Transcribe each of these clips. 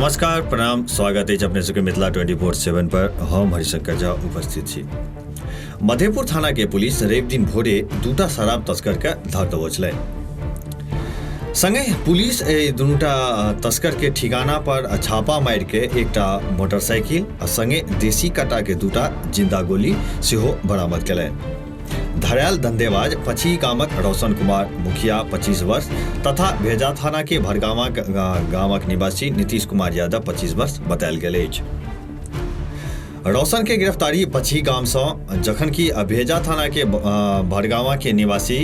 नमस्कार प्रणाम स्वागत है अपने सबके मिथिला 24/7 पर हम हरिशंकर झा उपस्थित छी। मधेपुर थाना के पुलिस रवि दिन भोरे दूटा शराब तस्कर के धर दबोचलै। संगे पुलिस दुनूटा तस्कर के ठिकाना पर छापा मार के एकटा मोटरसाइकिल आ संगे देसी कट्टा के दूटा जिंदा गोली सेहो बरामद केलै। धरायल धंधेबाज पछी गामक रोशन कुमार मुखिया 25 वर्ष तथा भेजा थाना के भरगामा गामक निवासी नीतीश कुमार यादव 25 वर्ष बतायल गेल अछि। रोशन के गिरफ्तारी पछी गाम से जखन कि भेजा थाना के भरगामा के निवासी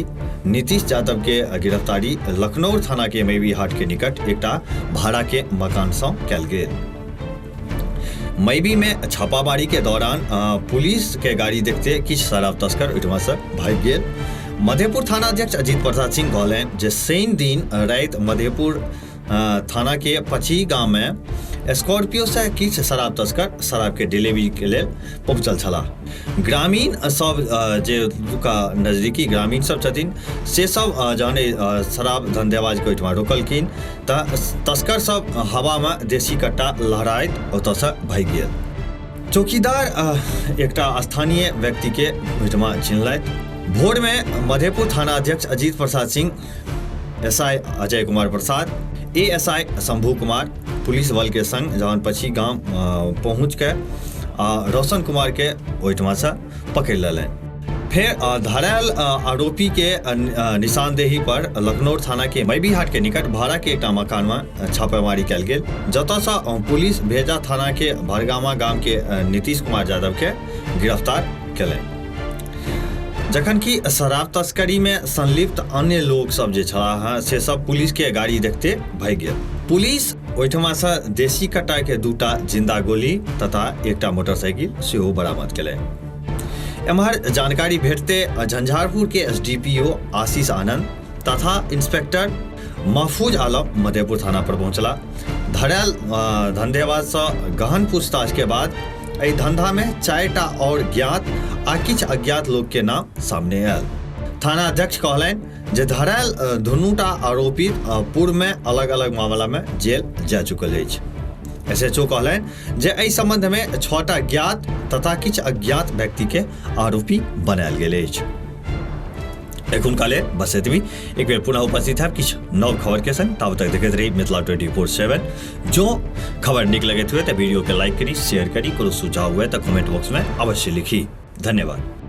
नीतीश यादव के गिरफ्तारी लखनऊ थाना के मैवी हाट के निकट एकटा भाड़ा के मकान से कयल गेल। मैबी में छापामारी के दौरान पुलिस के गाड़ी देखते किछ शराब तस्कर ओहिठमा से भागि गेल। मधेपुर थाना अध्यक्ष अजीत प्रसाद सिंह कहलनि जे शनि दिन राति मधेपुर थाना के पछी गाम में स्कॉर्पियो से किछ शराब तस्कर शराब के डिलीवरी के लिए पहुंचल छलाह। ग्रामीण सब जे नजदीकी ग्रामीण सब छथिन से सब जहन शराब धंधेबाज के ओहिठमा रोकलखिन तऽ तस्कर सब हवा में देसी कट्टा लहराइत ओतऽ से भागि गेल। चौकीदार एकटा स्थानीय व्यक्ति के ओहिठमा चिन्हलथि। भोर में मधेपुर थाना अध्यक्ष Ajit Prasad Singh, SI Ajay Kumar Prasad, ASI Shambhu Kumar police बल के संग जवान पछी गांव पहुँच के रोशन कुमार के ओहिठमा से पकड़ लेलनि। फिर धरायल आरोपी के निशानदेही पर लखनऊ थाना के मैबी हाट के निकट भाड़ा के एकटा मकान में छापेमारी कयल गेल, जतऽ से पुलिस भेजा थाना के भरगामा गाम के नीतीश कुमार यादव के गिरफ्तार केलनि। जखन कि शराब तस्करी में संलिप्त अन्य लोग सब जे छलाह से सब पुलिस के गाड़ी देखते भागि गेल। पुलिस ओहिठमा से देसी कट्टा के दूटा जिंदा गोली तथा एकटा मोटरसाइकिल सेहो बरामद केलै। एम्हर जानकारी भेटते झंझारपुर के एसडीपीओ आशीष आनंद तथा इंस्पेक्टर महफूज आलम मधेपुर थाना पर पहुंचला। धरायल धंधेबाज से गहन पूछताछ के बाद एहि धंधा में 4टा और ज्ञात आ किछ अज्ञात लोग के नाम सामने आयल। थाना अध्यक्ष कहलनि जे धरायल दुनूटा आरोपी पूर्व में अलग अलग मामला में जेल जा चुकल अछि। एसएचओ कहलनि जे एहि संबंध में 6टा ज्ञात तथा किछ अज्ञात व्यक्ति के आरोपी बनायल गेल अछि। एखुनका लेल बस एतबी। एक बेर पुनः उपस्थित है किछ नव खबर के संग। तब तक देखते रही मिथिला 24/7। जो खबर नीक लगैत हुए तो वीडियो के लाइक करी, शेयर करी, कोनो सुझाव हुए तो कमेंट बॉक्स में अवश्य लिखी। धन्यवाद।